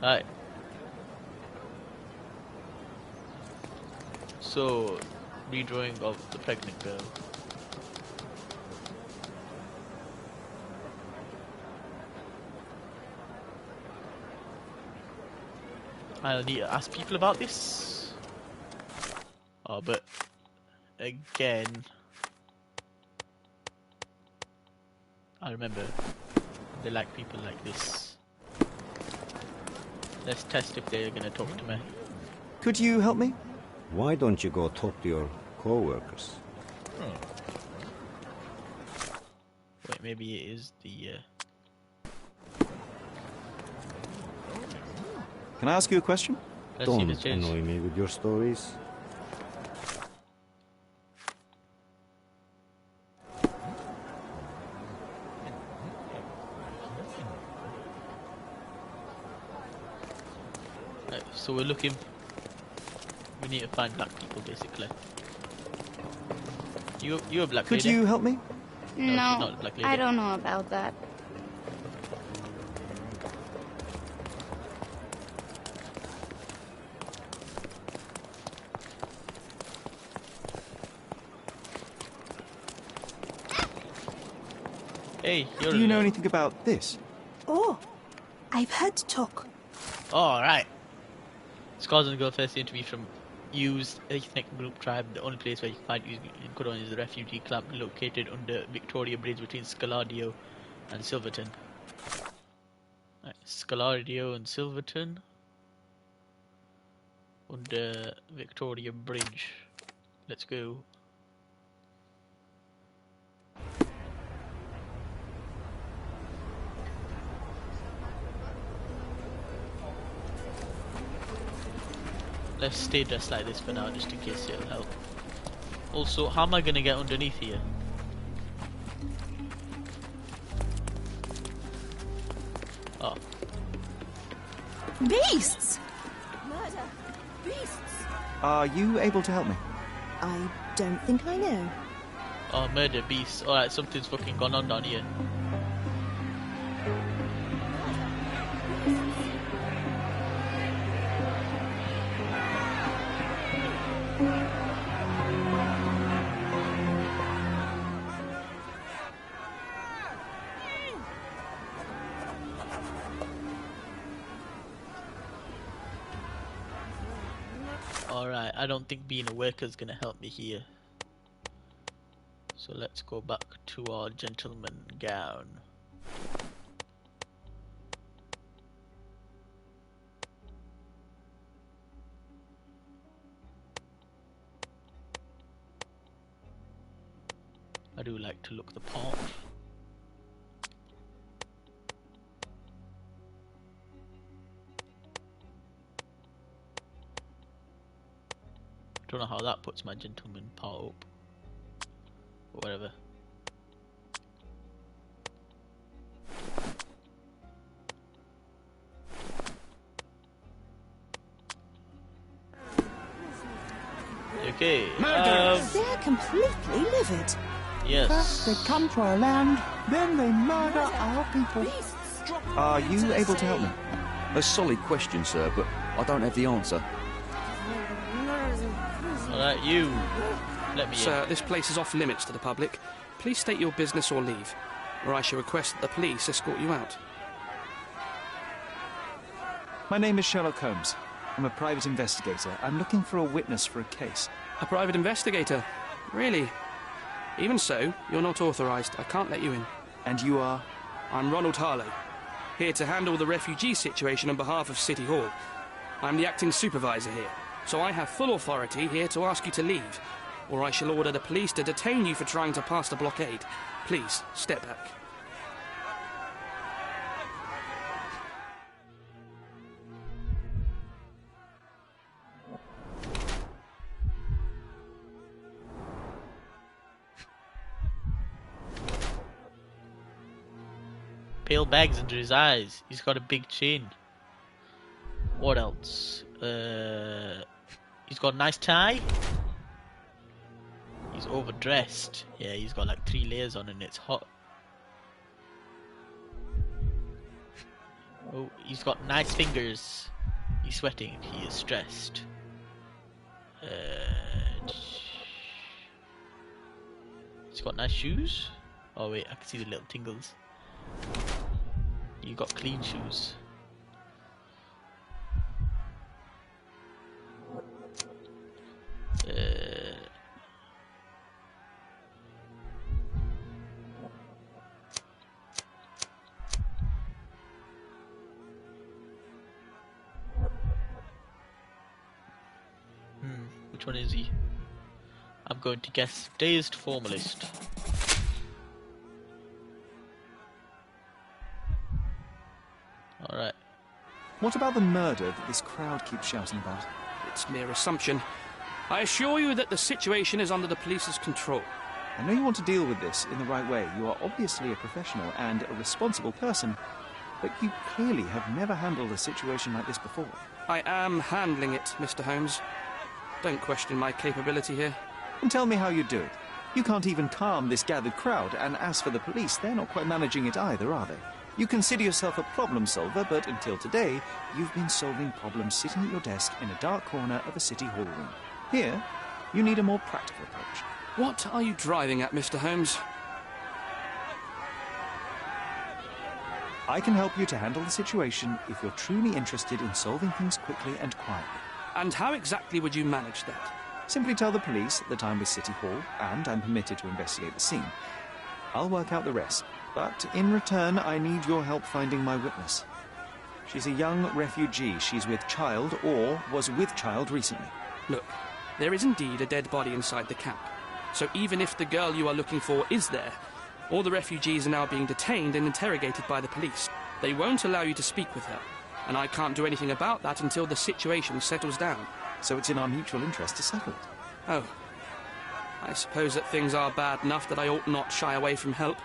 Right. So, redrawing of the pregnant girl. I'll need to ask people about this. Oh, but again, I remember they like people like this. Let's test if they're gonna talk to me. Could you help me? Why don't you go talk to your co-workers? Oh. Wait, maybe it is the... Can I ask you a question? Let's see the Don't change. annoy me with your stories. Right, so we're looking... We need to find black people, basically. You're a black lady. Could you help me? No, she's not a black lady. I don't know about that. Hey, you're... Do you know anything about this? Oh, I've heard talk. Oh, right. Scars on the girl first interview from used ethnic group tribe. The only place where you can find used in Quran is the refugee camp located under Victoria Bridge between Scaladio and Silverton. Right, Scaladio and Silverton under Victoria Bridge. Let's go. Let's stay dressed like this for now, just in case it'll help. Also, how am I gonna get underneath here? Oh. Beasts! Murder! Beasts! Are you able to help me? I don't think I know. Oh, murder beasts. Alright, something's fucking gone on down here. Alright, I don't think being a worker is gonna help me here. So let's go back to our gentleman gown. I do like to look the part. Don't know how that puts my gentleman part up. But whatever. Okay. They're completely livid. Yes. First they come to our land, then they murder our people. Are you able to help me? A solid question, sir, but I don't have the answer. Alright, you. Let me Sir, in. this place is off limits to the public. Please state your business or leave, or I shall request that the police escort you out. My name is Sherlock Holmes. I'm a private investigator. I'm looking for a witness for a case. A private investigator? Really? Even so, you're not authorised. I can't let you in. And you are? I'm Ronald Harlow, here to handle the refugee situation on behalf of City Hall. I'm the acting supervisor here, so I have full authority here to ask you to leave, or I shall order the police to detain you for trying to pass the blockade. Please, step back. Pale bags under his eyes. He's got a big chin. What else? He's got a nice tie. He's overdressed. Yeah, he's got like 3 layers on and it's hot. Oh, he's got nice fingers. He's sweating. He is stressed. He's got nice shoes. Oh wait, I can see the little tingles. You got clean shoes. Which one is he? I'm going to guess dazed formalist. Alright. What about the murder that this crowd keeps shouting about? It's mere assumption. I assure you that the situation is under the police's control. I know you want to deal with this in the right way. You are obviously a professional and a responsible person, but you clearly have never handled a situation like this before. I am handling it, Mr. Holmes. Don't question my capability here. And tell me how you do it. You can't even calm this gathered crowd, and as for the police, they're not quite managing it either, are they? You consider yourself a problem solver, but until today, you've been solving problems sitting at your desk in a dark corner of a city hall room. Here, you need a more practical approach. What are you driving at, Mr. Holmes? I can help you to handle the situation if you're truly interested in solving things quickly and quietly. And how exactly would you manage that? Simply tell the police that I'm with City Hall and I'm permitted to investigate the scene. I'll work out the rest, but in return I need your help finding my witness. She's a young refugee. She's with child or was with child recently. Look, there is indeed a dead body inside the camp. So even if the girl you are looking for is there, all the refugees are now being detained and interrogated by the police. They won't allow you to speak with her, and I can't do anything about that until the situation settles down. So it's in our mutual interest to settle it. Oh. I suppose that things are bad enough that I ought not shy away from help.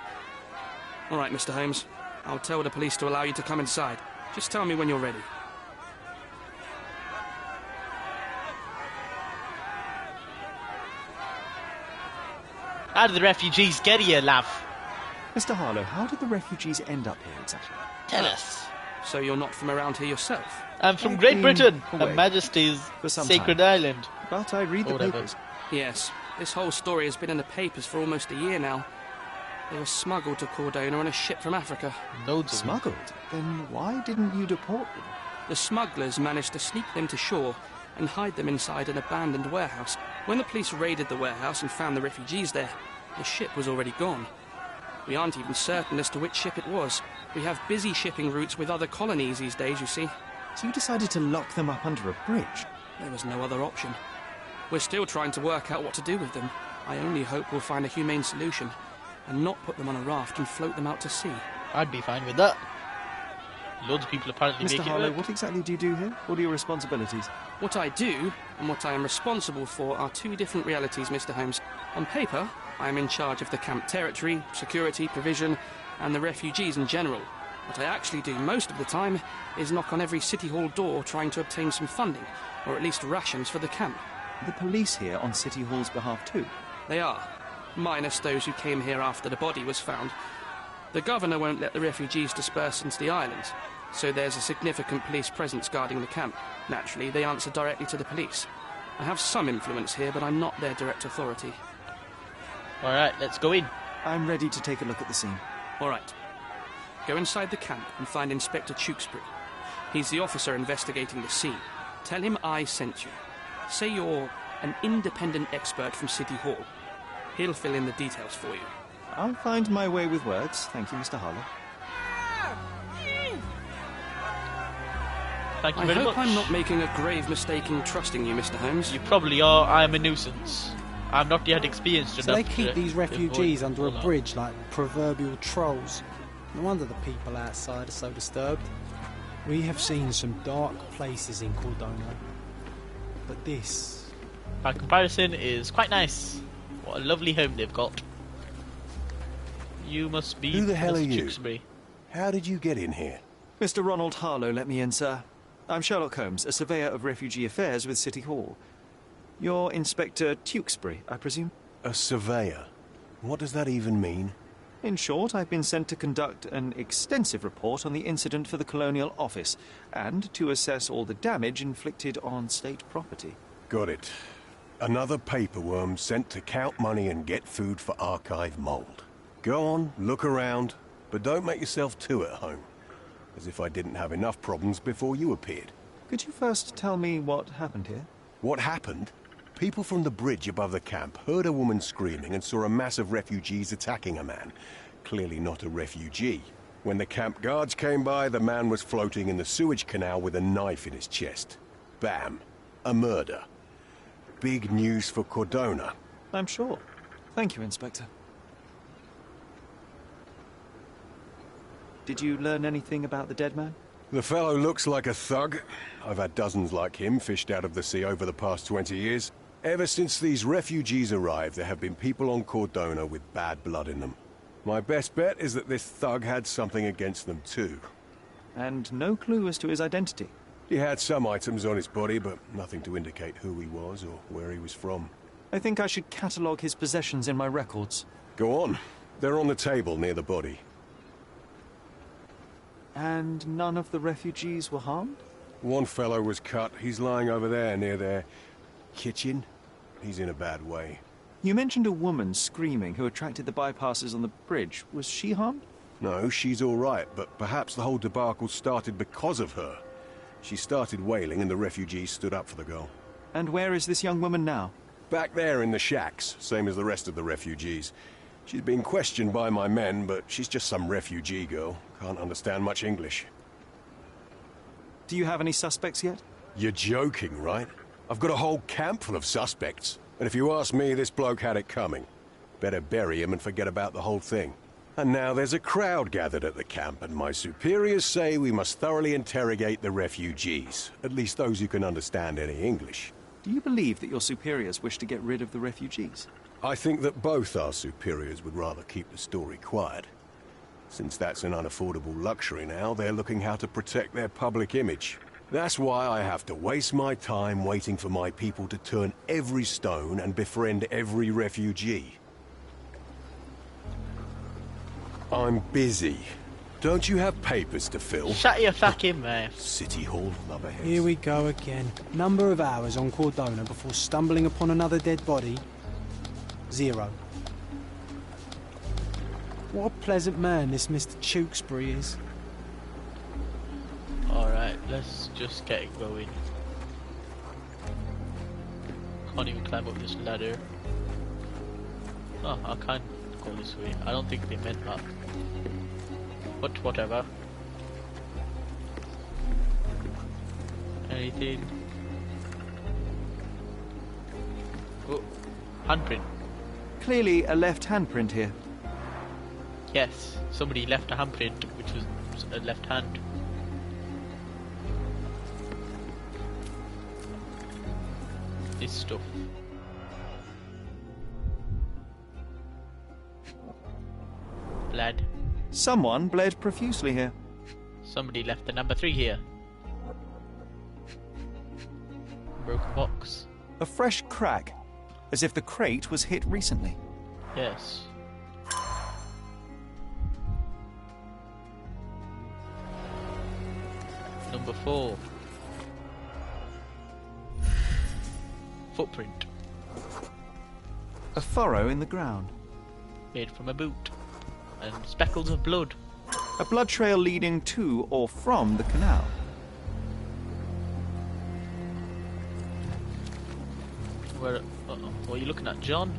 All right, Mr. Holmes. I'll tell the police to allow you to come inside. Just tell me when you're ready. How did the refugees get here, love? Mr. Harlow, how did the refugees end up here exactly? Tell us. So you're not from around here yourself? I'm from I've Great been Britain, away Her Majesty's for some Sacred time. Island. But I read the Whatever. papers. Yes. This whole story has been in the papers for almost a year now. They were smuggled to Cordona on a ship from Africa. Loads of them. Smuggled? Then why didn't you deport them? The smugglers managed to sneak them to shore and hide them inside an abandoned warehouse. When the police raided the warehouse and found the refugees there, the ship was already gone. We aren't even certain as to which ship it was. We have busy shipping routes with other colonies these days, you see. So you decided to lock them up under a bridge? There was no other option. We're still trying to work out what to do with them. I only hope we'll find a humane solution and not put them on a raft and float them out to sea. I'd be fine with that. Loads of people apparently Mr. make Harlow, it work. what exactly do you do here? What are your responsibilities? What I do and what I am responsible for are two different realities, Mr. Holmes. On paper, I am in charge of the camp territory, security, provision, and the refugees in general. What I actually do most of the time is knock on every City Hall door trying to obtain some funding, or at least rations for the camp. The police here on City Hall's behalf too? They are, minus those who came here after the body was found. The governor won't let the refugees disperse into the island, so there's a significant police presence guarding the camp. Naturally, they answer directly to the police. I have some influence here, but I'm not their direct authority. Alright, let's go in. I'm ready to take a look at the scene. All right. Go inside the camp and find Inspector Tewkesbury. He's the officer investigating the scene. Tell him I sent you. Say you're an independent expert from City Hall. He'll fill in the details for you. I'll find my way with words. Thank you, Mr. Harlow. Thank you I very hope much. I'm not making a grave mistake in trusting you, Mr. Holmes. You probably are. I am a nuisance. I'm not yet experienced So enough they keep to these refugees avoid under a fallout. bridge like proverbial trolls. No wonder the people outside are so disturbed. We have seen some dark places in Cordona, but this... By comparison, is quite nice. What a lovely home they've got. You must be Who the hell Mr. are you? Tewkesbury. How did you get in here? Mr. Ronald Harlow let me in, sir. I'm Sherlock Holmes, a surveyor of refugee affairs with City Hall. You're Inspector Tewkesbury, I presume? A surveyor? What does that even mean? In short, I've been sent to conduct an extensive report on the incident for the Colonial Office and to assess all the damage inflicted on state property. Got it. Another paperworm sent to count money and get food for archive mold. Go on, look around, but don't make yourself too at home. As if I didn't have enough problems before you appeared. Could you first tell me what happened here? What happened? People from the bridge above the camp heard a woman screaming and saw a mass of refugees attacking a man. Clearly not a refugee. When the camp guards came by, the man was floating in the sewage canal with a knife in his chest. Bam. A murder. Big news for Cordona. I'm sure. Thank you, Inspector. Did you learn anything about the dead man? The fellow looks like a thug. I've had dozens like him fished out of the sea over the past 20 years. Ever since these refugees arrived, there have been people on Cordona with bad blood in them. My best bet is that this thug had something against them too. And no clue as to his identity? He had some items on his body, but nothing to indicate who he was or where he was from. I think I should catalogue his possessions in my records. Go on. They're on the table near the body. And none of the refugees were harmed? One fellow was cut. He's lying over there near their kitchen. He's in a bad way. You mentioned a woman screaming who attracted the bypassers on the bridge. Was she harmed? No, she's all right, but perhaps the whole debacle started because of her. She started wailing and the refugees stood up for the girl. And where is this young woman now? Back there in the shacks, same as the rest of the refugees. She's being questioned by my men, but she's just some refugee girl. Can't understand much English. Do you have any suspects yet? You're joking, right? I've got a whole camp full of suspects. And if you ask me, this bloke had it coming. Better bury him and forget about the whole thing. And now there's a crowd gathered at the camp, and my superiors say we must thoroughly interrogate the refugees. At least those who can understand any English. Do you believe that your superiors wish to get rid of the refugees? I think that both our superiors would rather keep the story quiet. Since that's an unaffordable luxury now, they're looking how to protect their public image. That's why I have to waste my time waiting for my people to turn every stone and befriend every refugee. I'm busy. Don't you have papers to fill? Shut your fucking mouth. City Hall lubberheads. Here we go again. Number of hours on Cordona before stumbling upon another dead body? 0. What a pleasant man this Mr. Tewkesbury is. Alright, let's just get it going. Can't even climb up this ladder. Oh, I can't go this way. I don't think they meant that. But whatever. Anything? Oh, handprint. Clearly a left handprint here. Yes, somebody left a handprint, which was a left hand. This stuff. Blood. Someone bled profusely here. Somebody left the number 3 here. Broken box. A fresh crack, as if the crate was hit recently. Yes. Number 4. Footprint. A furrow in the ground. Made from a boot. And speckles of blood. A blood trail leading to or from the canal. Where? Uh-oh. What are you looking at, John?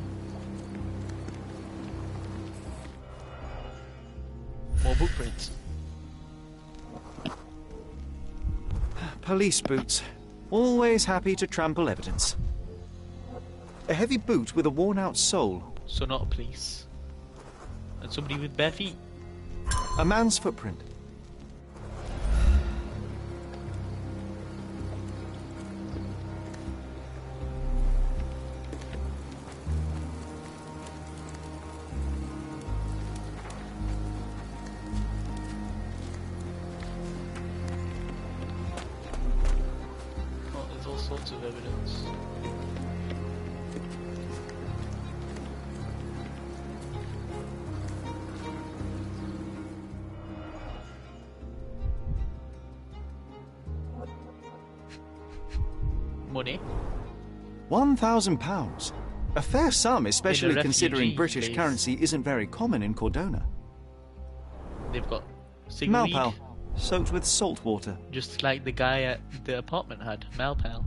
More footprints. Police boots. Always happy to trample evidence. A heavy boot with a worn-out sole. So not a police. And somebody with bare feet. A man's footprint. Oh, there's all sorts of evidence. money. £1,000. A fair sum, especially considering refugee British place. currency isn't very common in Cordona. They've got Sigweed, Malpal, soaked with salt water. just like the guy at the apartment had. Malpal.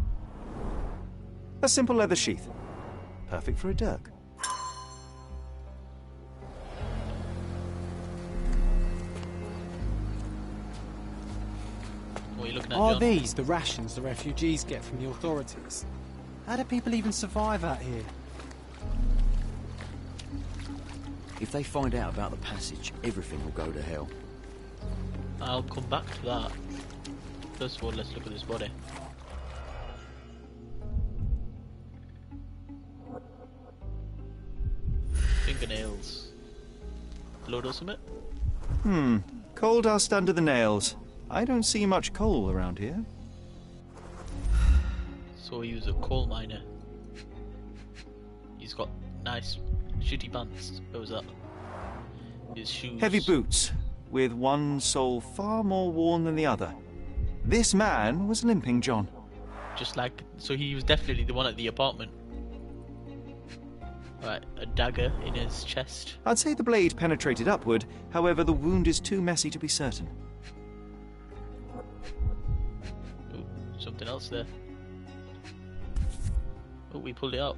A simple leather sheath. Perfect for a dirk. What are you looking at, Are John? these the rations the refugees get from the authorities? How do people even survive out here? If they find out about the passage, everything will go to hell. I'll come back to that. First of all, let's look at this body. Fingernails. Blood or something? Coal dust under the nails. I don't see much coal around here. So he was a coal miner. He's got nice, shitty pants. What was that? His shoes. Heavy boots, with one sole far more worn than the other. This man was limping, John. Just like, so he was definitely the one at the apartment. Right, a dagger in his chest. I'd say the blade penetrated upward, however the wound is too messy to be certain. Ooh, something else there. Oh, we pulled it out.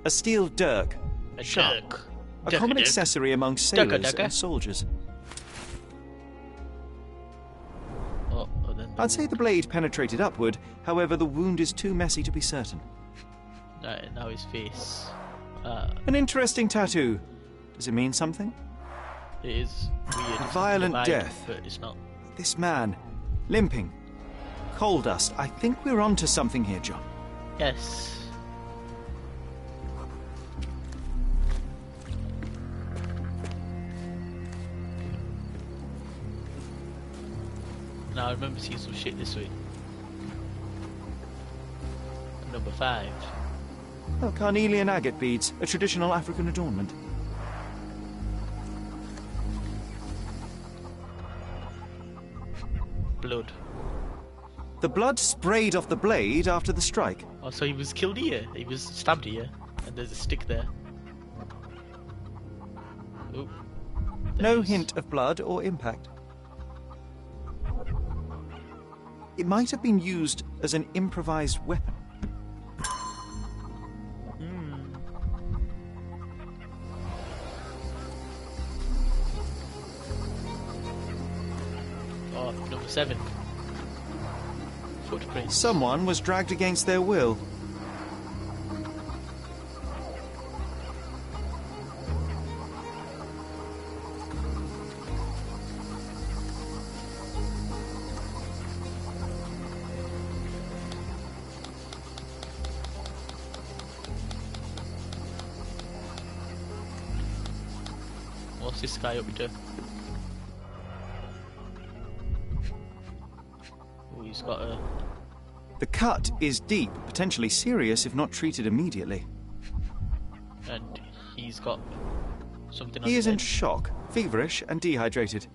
A steel dirk. A Sharp. dirk. A Dirk, common dirk. accessory among Dirk, sailors dirk. and soldiers. Oh, then I'd say the blade penetrated upward, however the wound is too messy to be certain. now his face. An interesting tattoo. Does it mean something? It is weird. It's Violent like a vibe, death. but it's not. This man, limping. Coal dust. I think we're onto something here, John. Yes. Now I remember seeing some shit this week. Number 5. Oh, carnelian agate beads, a traditional African adornment. Blood. The blood sprayed off the blade after the strike. Oh, so he was killed here. He was stabbed here, and there's a stick there. Oh. No hint of blood or impact. It might have been used as an improvised weapon. Oh, number 7. Footprints. Someone was dragged against their will. What's this guy up to? Oh, he's got a... The cut is deep, potentially serious if not treated immediately. and he's got something on He his is in head. shock, feverish and dehydrated.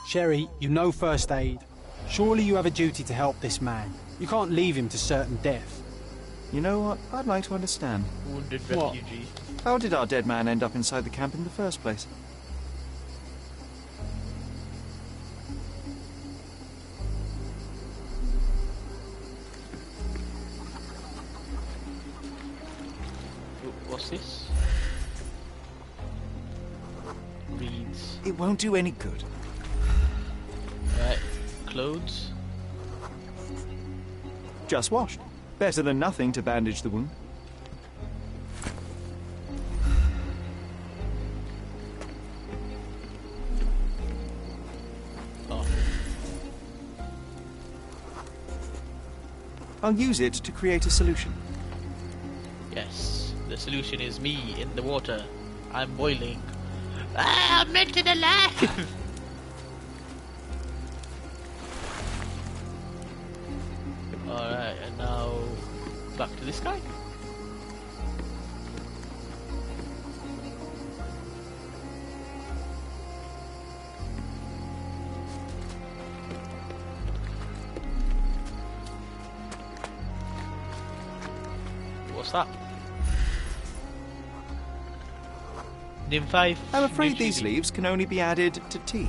Sherry, you know first aid. Surely you have a duty to help this man. You can't leave him to certain death. You know what? I'd like to understand. Wounded What? refugee. How did our dead man end up inside the camp in the first place? What's this? Reads. It won't do any good. Right. Clothes. Just washed. Better than nothing to bandage the wound. Oh. I'll use it to create a solution. Yes. The solution is me in the water. I'm boiling. Ah, I'm melted alive! Alright, and now back to this guy. What's that? Name 5. I'm afraid new these chili. leaves can only be added to tea.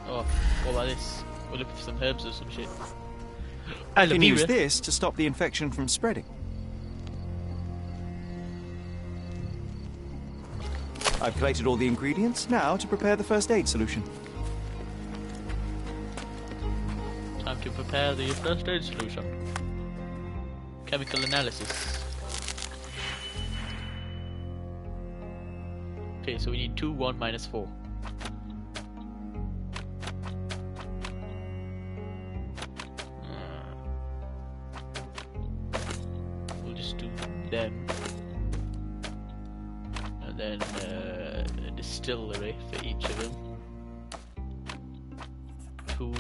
Oh, what about this? We're looking for some herbs or some shit. You can use this to stop the infection from spreading. I've collated all the ingredients, now to prepare the first aid solution. Time to prepare the first aid solution. Chemical analysis. Okay, so we need 2, 1, minus 4. We'll just do them. And then a distillery for each of them. 2,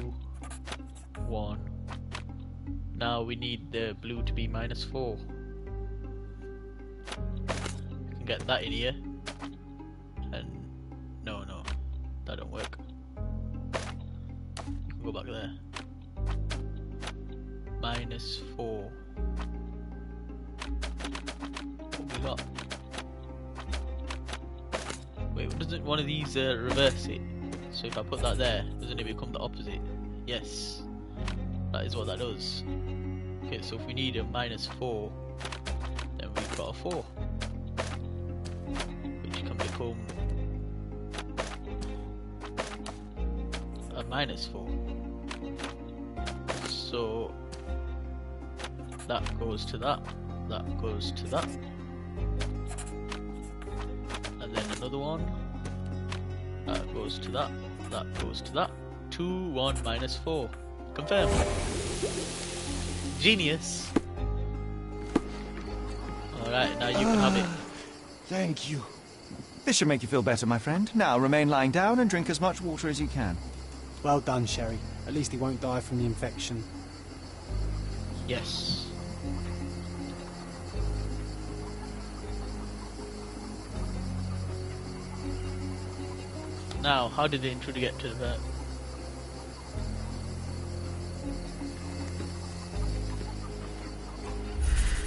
1. Now we need the blue to be minus 4. We can get that in here. And no, that don't work. You can go back there. Minus 4. What we got? Wait, doesn't one of these reverse it? So if I put that there, doesn't it become the opposite? Yes. That is what that does. Okay, so if we need a minus 4, then we've got a 4. Which can become a minus 4. So that goes to that, that goes to that. And then another one. That goes to that, that goes to that. 2, 1, minus 4. Confirm. Genius. Alright, now you can have it. Thank you. This should make you feel better, my friend. Now remain lying down and drink as much water as you can. Well done, Sherry. At least he won't die from the infection. Yes. Now, how did the intruder get to the vet?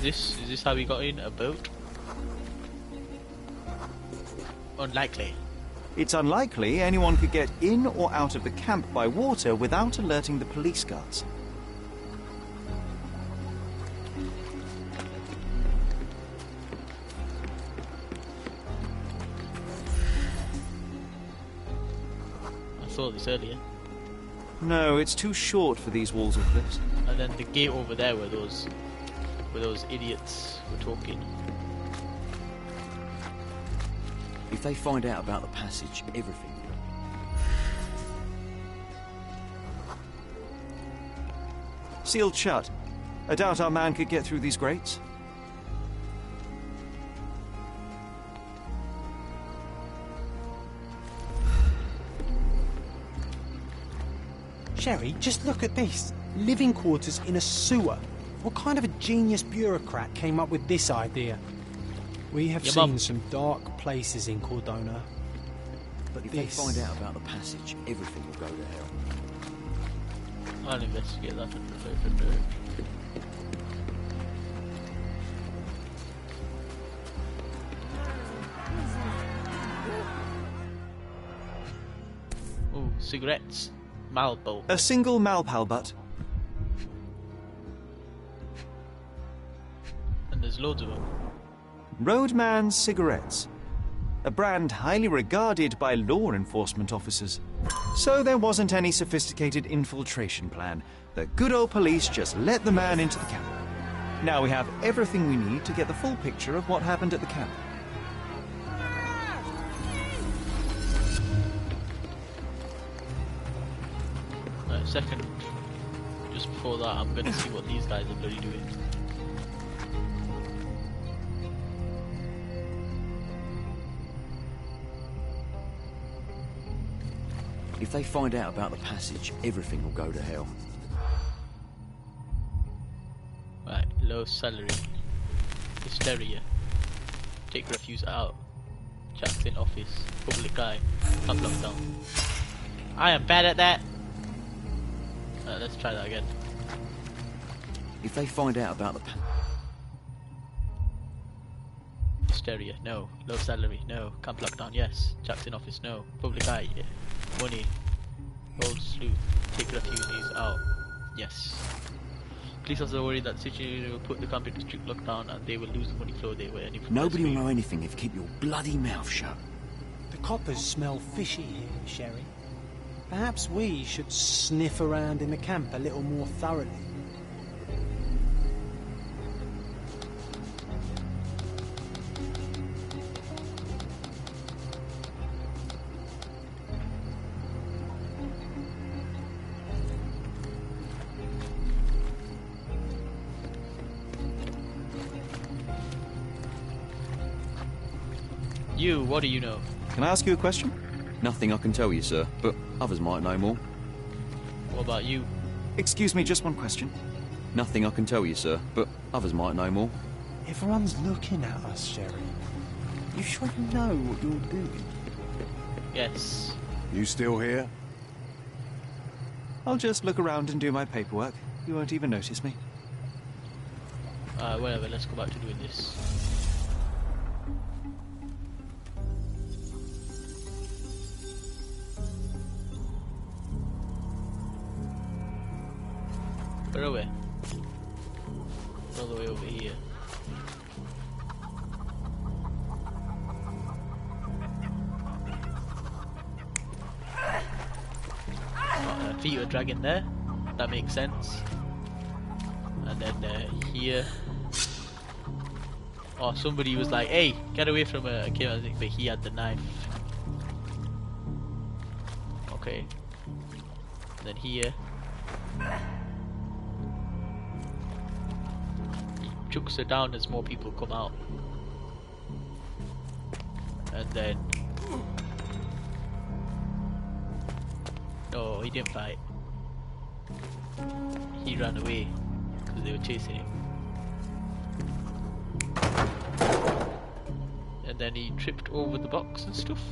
Is this how we got in? A boat? Unlikely. It's unlikely anyone could get in or out of the camp by water without alerting the police guards. I saw this earlier. No, it's too short for these walls or cliffs. And then the gate over there where those idiots were talking. If they find out about the passage, everything. Sealed shut. I doubt our man could get through these grates. Sherry, just look at this. Living quarters in a sewer. What kind of a genius bureaucrat came up with this idea? We have seen some dark places in Cordona. But if they find out about the passage, everything will go to hell. I'll investigate that under. Oh, cigarettes. Malbo. A single Malpal butt. And there's loads of them. Roadman cigarettes. A brand highly regarded by law enforcement officers. So there wasn't any sophisticated infiltration plan. The good old police just let the man into the camp. Now we have everything we need to get the full picture of what happened at the camp. Right, second. Just before that, I'm gonna see what these guys are bloody doing. If they find out about the passage, everything will go to hell. Right, low salary. Hysteria. Take refuse out. Chaps in office. Public eye. Camp lockdown. I am bad at that. Let's try that again. If they find out about the Hysteria, no. Low salary, no. Camp lockdown, yes. Jackson office, no. Public eye, yeah. Money. Old slew. Take refugees out, yes. Police also worry that the situation will put the camp into strict lockdown and they will lose the money flow they were earning from Nobody will this know anything if you keep your bloody mouth shut. The coppers smell fishy here, Sherry. Perhaps we should sniff around in the camp a little more thoroughly. You, what do you know? Can I ask you a question? Nothing I can tell you, sir, but others might know more. What about you? Excuse me, just one question. Nothing I can tell you, sir, but others might know more. Everyone's looking at us, Sherry. You sure you know what you're doing? Yes. You still here? I'll just look around and do my paperwork. You won't even notice me. Whatever, let's go back to doing this. Where are we? All the way over here. Feet are dragging there. That makes sense. And then here. Oh, somebody was like, "Hey, get away from a kid!" I think, but he had the knife. Okay. And then here. Chucks her down as more people come out, and then no, he didn't fight. He ran away because they were chasing him, and then he tripped over the box and stuff.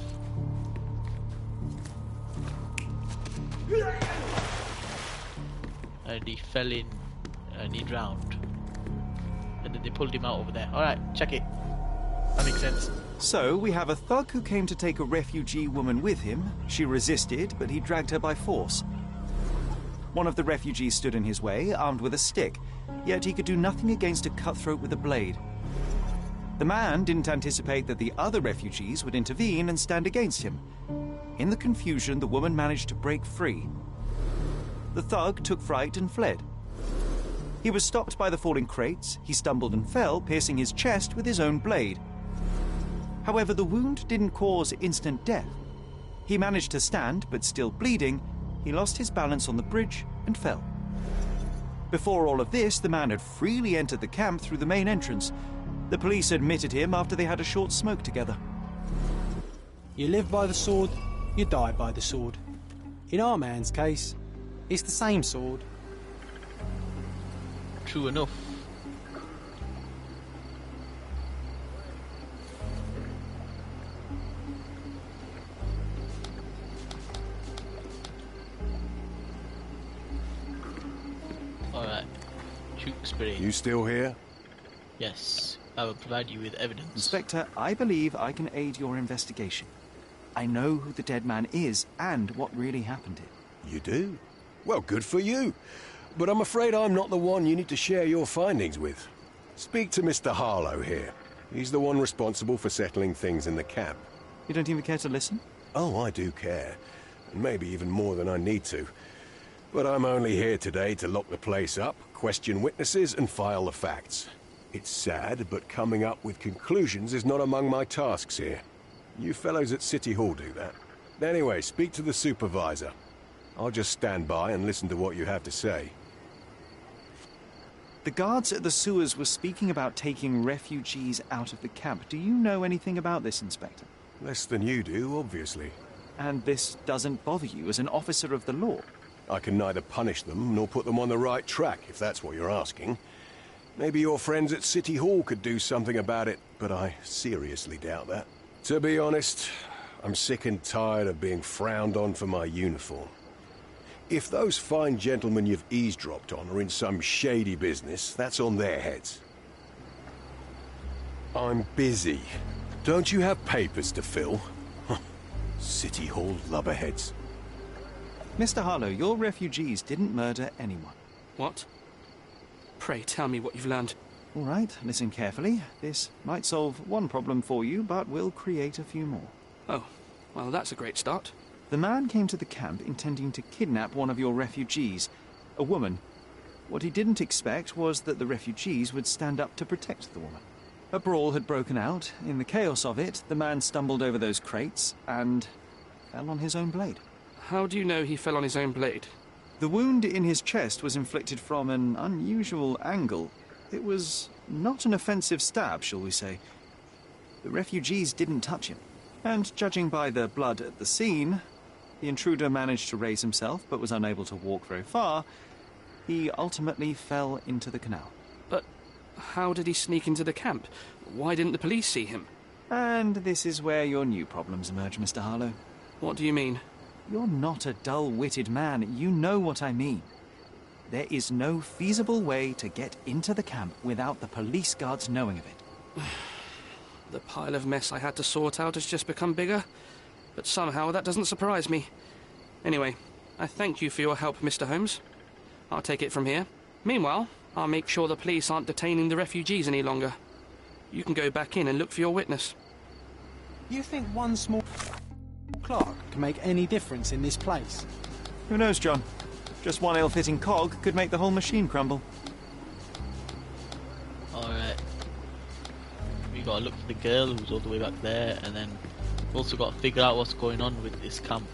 And he fell in and he drowned. And then they pulled him out over there. Alright, check it. That makes sense. So, we have a thug who came to take a refugee woman with him. She resisted, but he dragged her by force. One of the refugees stood in his way, armed with a stick, yet he could do nothing against a cutthroat with a blade. The man didn't anticipate that the other refugees would intervene and stand against him. In the confusion, the woman managed to break free. The thug took fright and fled. He was stopped by the falling crates. He stumbled and fell, piercing his chest with his own blade. However, the wound didn't cause instant death. He managed to stand, but still bleeding, he lost his balance on the bridge and fell. Before all of this, the man had freely entered the camp through the main entrance. The police admitted him after they had a short smoke together. You live by the sword, you die by the sword. In our man's case, it's the same sword. True enough. Alright. Shoot spray. You still here? Yes. I will provide you with evidence. Inspector, I believe I can aid your investigation. I know who the dead man is and what really happened here. You do? Well, good for you. But I'm afraid I'm not the one you need to share your findings with. Speak to Mr. Harlow here. He's the one responsible for settling things in the camp. You don't even care to listen? Oh, I do care. And maybe even more than I need to. But I'm only here today to lock the place up, question witnesses, and file the facts. It's sad, but coming up with conclusions is not among my tasks here. You fellows at City Hall do that. Anyway, speak to the supervisor. I'll just stand by and listen to what you have to say. The guards at the sewers were speaking about taking refugees out of the camp. Do you know anything about this, Inspector? Less than you do, obviously. And this doesn't bother you as an officer of the law? I can neither punish them nor put them on the right track, if that's what you're asking. Maybe your friends at City Hall could do something about it, but I seriously doubt that. To be honest, I'm sick and tired of being frowned on for my uniform. If those fine gentlemen you've eavesdropped on are in some shady business, that's on their heads. I'm busy. Don't you have papers to fill? City Hall lubberheads. Mr. Harlow, your refugees didn't murder anyone. What? Pray tell me what you've learned. All right, listen carefully. This might solve one problem for you, but will create a few more. Oh, well, that's a great start. The man came to the camp intending to kidnap one of your refugees, a woman. What he didn't expect was that the refugees would stand up to protect the woman. A brawl had broken out. In the chaos of it, the man stumbled over those crates and fell on his own blade. How do you know he fell on his own blade? The wound in his chest was inflicted from an unusual angle. It was not an offensive stab, shall we say. The refugees didn't touch him. And judging by the blood at the scene, the intruder managed to raise himself but was unable to walk very far. He ultimately fell into the canal. But how did he sneak into the camp? Why didn't the police see him? And this is where your new problems emerge, Mr. Harlow. What do you mean? You're not a dull-witted man. You know what I mean. There is no feasible way to get into the camp without the police guards knowing of it. The pile of mess I had to sort out has just become bigger, but somehow that doesn't surprise me. Anyway, I thank you for your help, Mr. Holmes. I'll take it from here. Meanwhile, I'll make sure the police aren't detaining the refugees any longer. You can go back in and look for your witness. You think one small clock can make any difference in this place? Who knows, John? Just one ill-fitting cog could make the whole machine crumble. Alright. We gotta look for the girl who's all the way back there, and then we've also gotta figure out what's going on with this camp.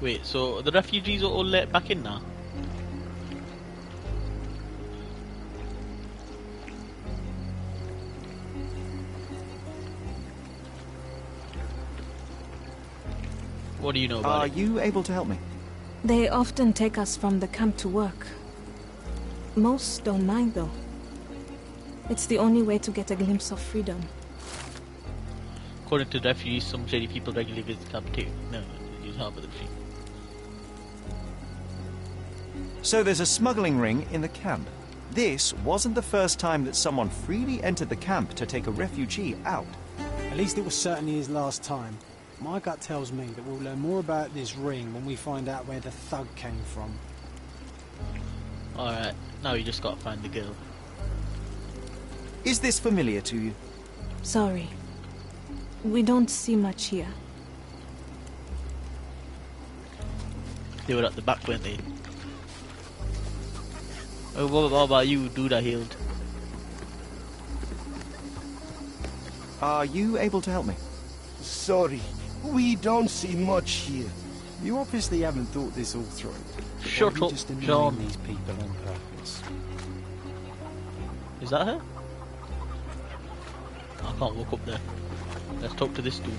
Wait, so the refugees are all let back in now? What do you know about Are it? you able to help me? They often take us from the camp to work. Most don't mind, though. It's the only way to get a glimpse of freedom. According to the refugees, some shady people regularly visit the camp too. No, use half of the fee. So there's a smuggling ring in the camp. This wasn't the first time that someone freely entered the camp to take a refugee out. At least it was certainly his last time. My gut tells me that we'll learn more about this ring when we find out where the thug came from. Alright, now you just gotta find the girl. Is this familiar to you? Sorry. We don't see much here. They were at the back, weren't they? Oh, what about you, dude I healed? Are you able to help me? Sorry, we don't see much here. You obviously haven't thought this all through. Shut Or are you up, just annoying John. these people on purpose? Is that her? I can't walk up there. Let's talk to this dude.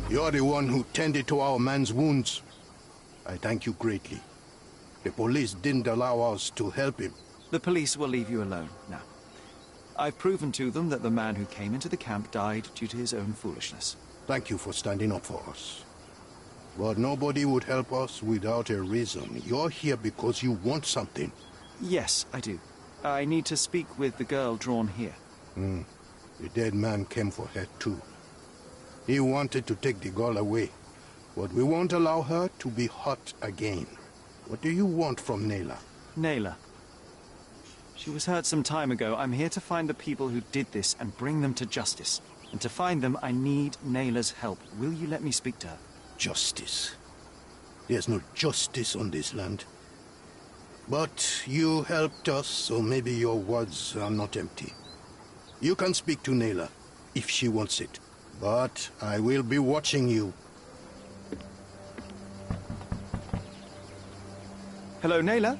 You're the one who tended to our man's wounds. I thank you greatly. The police didn't allow us to help him. The police will leave you alone now. I've proven to them that the man who came into the camp died due to his own foolishness. Thank you for standing up for us. But nobody would help us without a reason. You're here because you want something. Yes, I do. I need to speak with the girl drawn here. The dead man came for her too. He wanted to take the girl away, but we won't allow her to be hurt again. What do you want from Nayla? Nayla. She was hurt some time ago. I'm here to find the people who did this and bring them to justice. And to find them, I need Nayla's help. Will you let me speak to her? Justice. There's no justice on this land. But you helped us, so maybe your words are not empty. You can speak to Nayla, if she wants it. But I will be watching you. Hello, Nayla?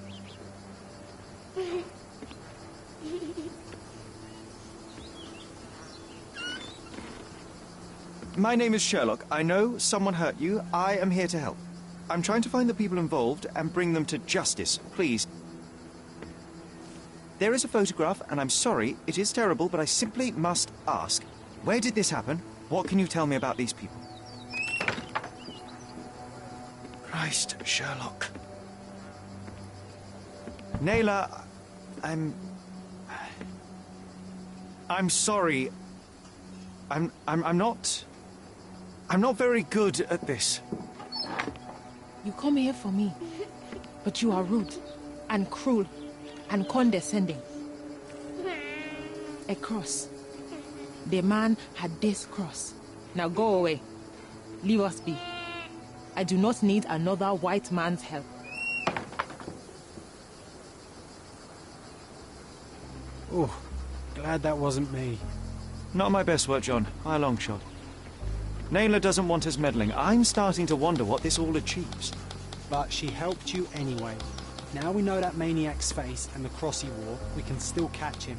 My name is Sherlock. I know someone hurt you. I am here to help. I'm trying to find the people involved and bring them to justice. Please. There is a photograph, and I'm sorry, it is terrible, but I simply must ask. Where did this happen? What can you tell me about these people? Christ, Sherlock. Naylor, I'm sorry. I'm not very good at this. You come here for me, but you are rude and cruel and condescending. A cross. The man had this cross. Now go away. Leave us be. I do not need another white man's help. Oh, glad that wasn't me. Not my best work, John, by a long shot. Naylor doesn't want us meddling. I'm starting to wonder what this all achieves. But she helped you anyway. Now we know that maniac's face and the cross he wore, we can still catch him.